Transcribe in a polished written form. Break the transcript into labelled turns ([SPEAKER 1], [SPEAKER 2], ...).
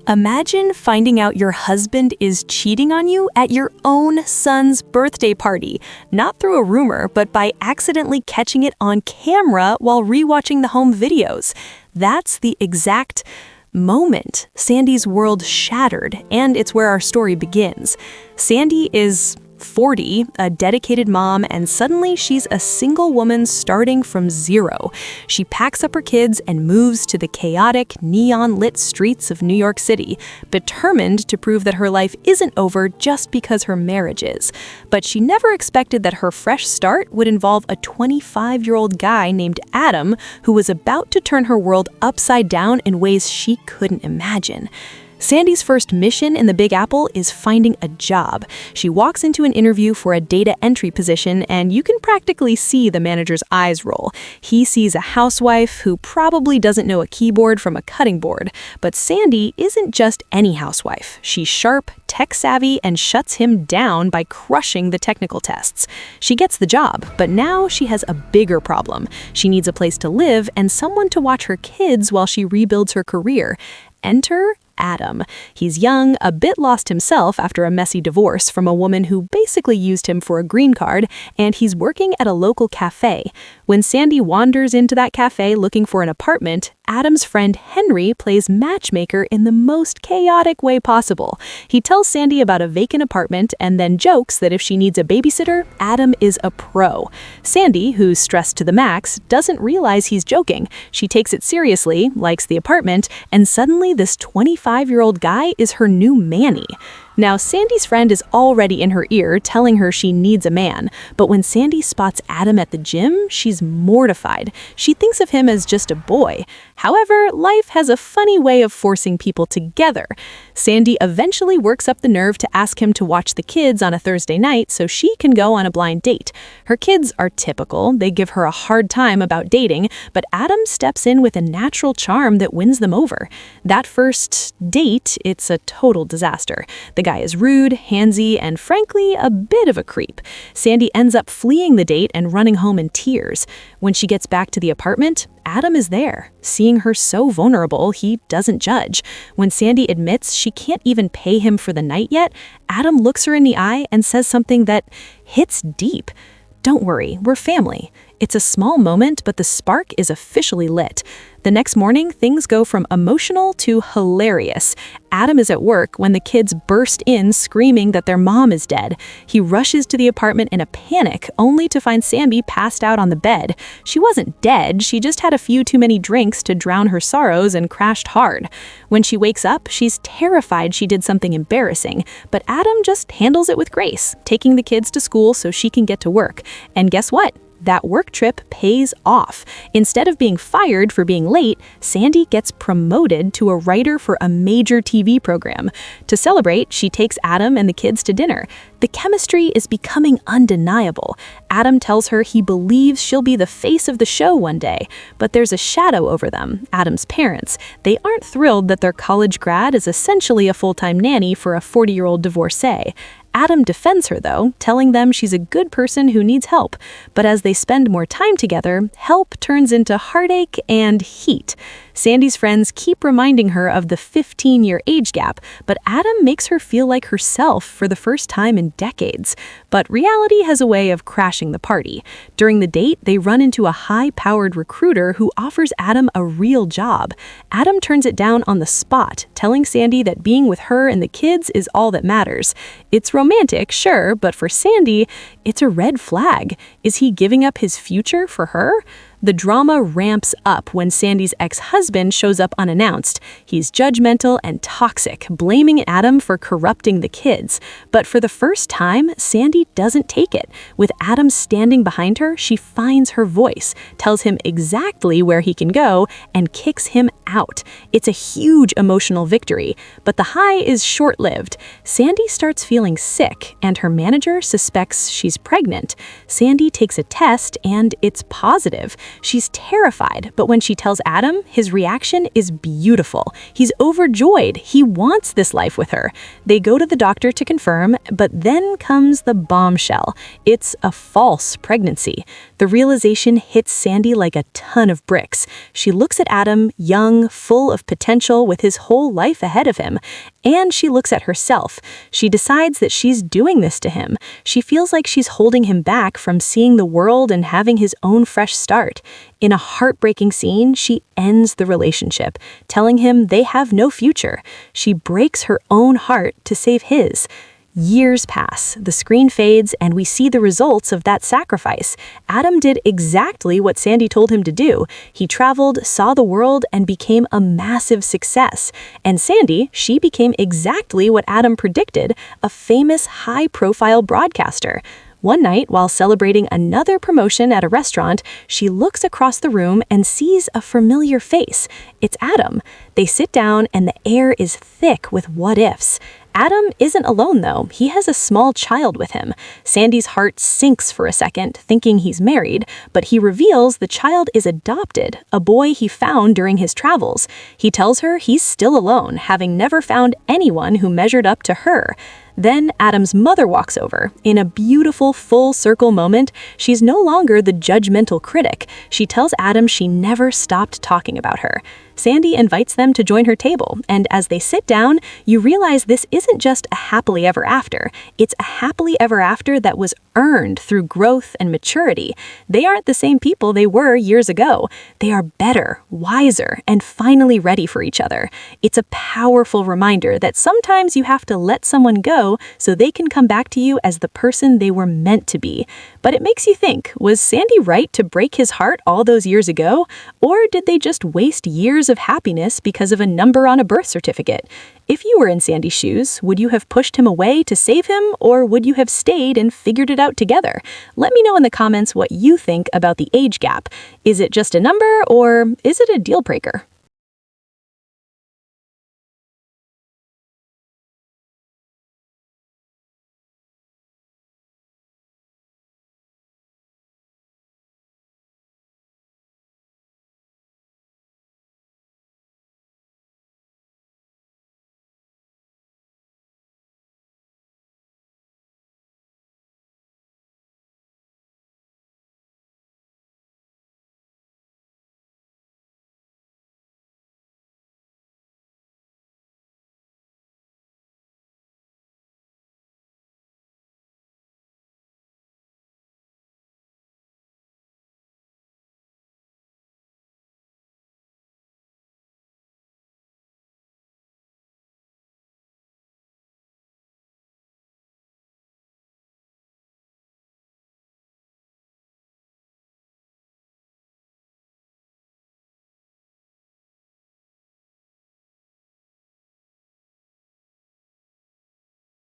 [SPEAKER 1] Imagine finding out your husband is cheating on you at your own son's birthday party, not through a rumor, but by accidentally catching it on camera while rewatching the home videos. That's the exact moment Sandy's world shattered, and it's where our story begins. Sandy is 40, a dedicated mom, and suddenly she's a single woman starting from zero. She packs up her kids and moves to the chaotic, neon-lit streets of New York City, determined to prove that her life isn't over just because her marriage is. But she never expected that her fresh start would involve a 25-year-old guy named Adam who was about to turn her world upside down in ways she couldn't imagine. Sandy's first mission in the Big Apple is finding a job. She walks into an interview for a data entry position, and you can practically see the manager's eyes roll. He sees a housewife who probably doesn't know a keyboard from a cutting board. But Sandy isn't just any housewife. She's sharp, tech-savvy, and shuts him down by crushing the technical tests. She gets the job, but now she has a bigger problem. She needs a place to live and someone to watch her kids while she rebuilds her career. Enter Adam. He's young, a bit lost himself after a messy divorce from a woman who basically used him for a green card, and he's working at a local cafe. When Sandy wanders into that cafe looking for an apartment, Adam's friend Henry plays matchmaker in the most chaotic way possible. He tells Sandy about a vacant apartment and then jokes that if she needs a babysitter, Adam is a pro. Sandy, who's stressed to the max, doesn't realize he's joking. She takes it seriously, likes the apartment, and suddenly this 25-year-old guy is her new Manny. Now, Sandy's friend is already in her ear telling her she needs a man, but when Sandy spots Adam at the gym, she's mortified. She thinks of him as just a boy. However, life has a funny way of forcing people together. Sandy eventually works up the nerve to ask him to watch the kids on a Thursday night so she can go on a blind date. Her kids are typical. They give her a hard time about dating, but Adam steps in with a natural charm that wins them over. That first date, it's a total disaster. The guy is rude, handsy, and frankly, a bit of a creep. Sandy ends up fleeing the date and running home in tears. When she gets back to the apartment, Adam is there. Seeing her so vulnerable, he doesn't judge. When Sandy admits she can't even pay him for the night yet, Adam looks her in the eye and says something that hits deep. "Don't worry, we're family." It's a small moment, but the spark is officially lit. The next morning, things go from emotional to hilarious. Adam is at work when the kids burst in screaming that their mom is dead. He rushes to the apartment in a panic, only to find Sandy passed out on the bed. She wasn't dead, she just had a few too many drinks to drown her sorrows and crashed hard. When she wakes up, she's terrified she did something embarrassing, but Adam just handles it with grace, taking the kids to school so she can get to work. And guess what? That work trip pays off. Instead of being fired for being late, Sandy gets promoted to a writer for a major TV program. To celebrate, she takes Adam and the kids to dinner. The chemistry is becoming undeniable. Adam tells her he believes she'll be the face of the show one day, but there's a shadow over them, Adam's parents. They aren't thrilled that their college grad is essentially a full-time nanny for a 40-year-old divorcee. Adam defends her, though, telling them she's a good person who needs help. But as they spend more time together, help turns into heartache and heat. Sandy's friends keep reminding her of the 15-year age gap, but Adam makes her feel like herself for the first time in decades. But reality has a way of crashing the party. During the date, they run into a high-powered recruiter who offers Adam a real job. Adam turns it down on the spot, telling Sandy that being with her and the kids is all that matters. It's romantic, sure, but for Sandy, it's a red flag. Is he giving up his future for her? The drama ramps up when Sandy's ex-husband shows up unannounced. He's judgmental and toxic, blaming Adam for corrupting the kids. But for the first time, Sandy doesn't take it. With Adam standing behind her, she finds her voice, tells him exactly where he can go, and kicks him out. It's a huge emotional victory, but the high is short-lived. Sandy starts feeling sick, and her manager suspects she's pregnant. Sandy takes a test, and it's positive. She's terrified, but when she tells Adam, his reaction is beautiful. He's overjoyed. He wants this life with her. They go to the doctor to confirm, but then comes the bombshell. It's a false pregnancy. The realization hits Sandy like a ton of bricks. She looks at Adam, young, full of potential, with his whole life ahead of him. And she looks at herself. She decides that she's doing this to him. She feels like she's holding him back from seeing the world and having his own fresh start. In a heartbreaking scene, she ends the relationship, telling him they have no future. She breaks her own heart to save his. Years pass, the screen fades, and we see the results of that sacrifice. Adam did exactly what Sandy told him to do. He traveled, saw the world, and became a massive success. And Sandy, she became exactly what Adam predicted, a famous, high-profile broadcaster. One night, while celebrating another promotion at a restaurant, she looks across the room and sees a familiar face. It's Adam. They sit down, and the air is thick with what-ifs. Adam isn't alone, though. He has a small child with him. Sandy's heart sinks for a second, thinking he's married, but he reveals the child is adopted, a boy he found during his travels. He tells her he's still alone, having never found anyone who measured up to her. Then Adam's mother walks over. In a beautiful full-circle moment, she's no longer the judgmental critic. She tells Adam she never stopped talking about her. Sandy invites them to join her table, and as they sit down, you realize this isn't just a happily ever after. It's a happily ever after that was earned through growth and maturity. They aren't the same people they were years ago. They are better, wiser, and finally ready for each other. It's a powerful reminder that sometimes you have to let someone go so they can come back to you as the person they were meant to be. But it makes you think, was Sandy right to break his heart all those years ago? Or did they just waste years of happiness because of a number on a birth certificate? If you were in Sandy's shoes, would you have pushed him away to save him, or would you have stayed and figured it out together? Let me know in the comments what you think about the age gap. Is it just a number, or is it a deal breaker?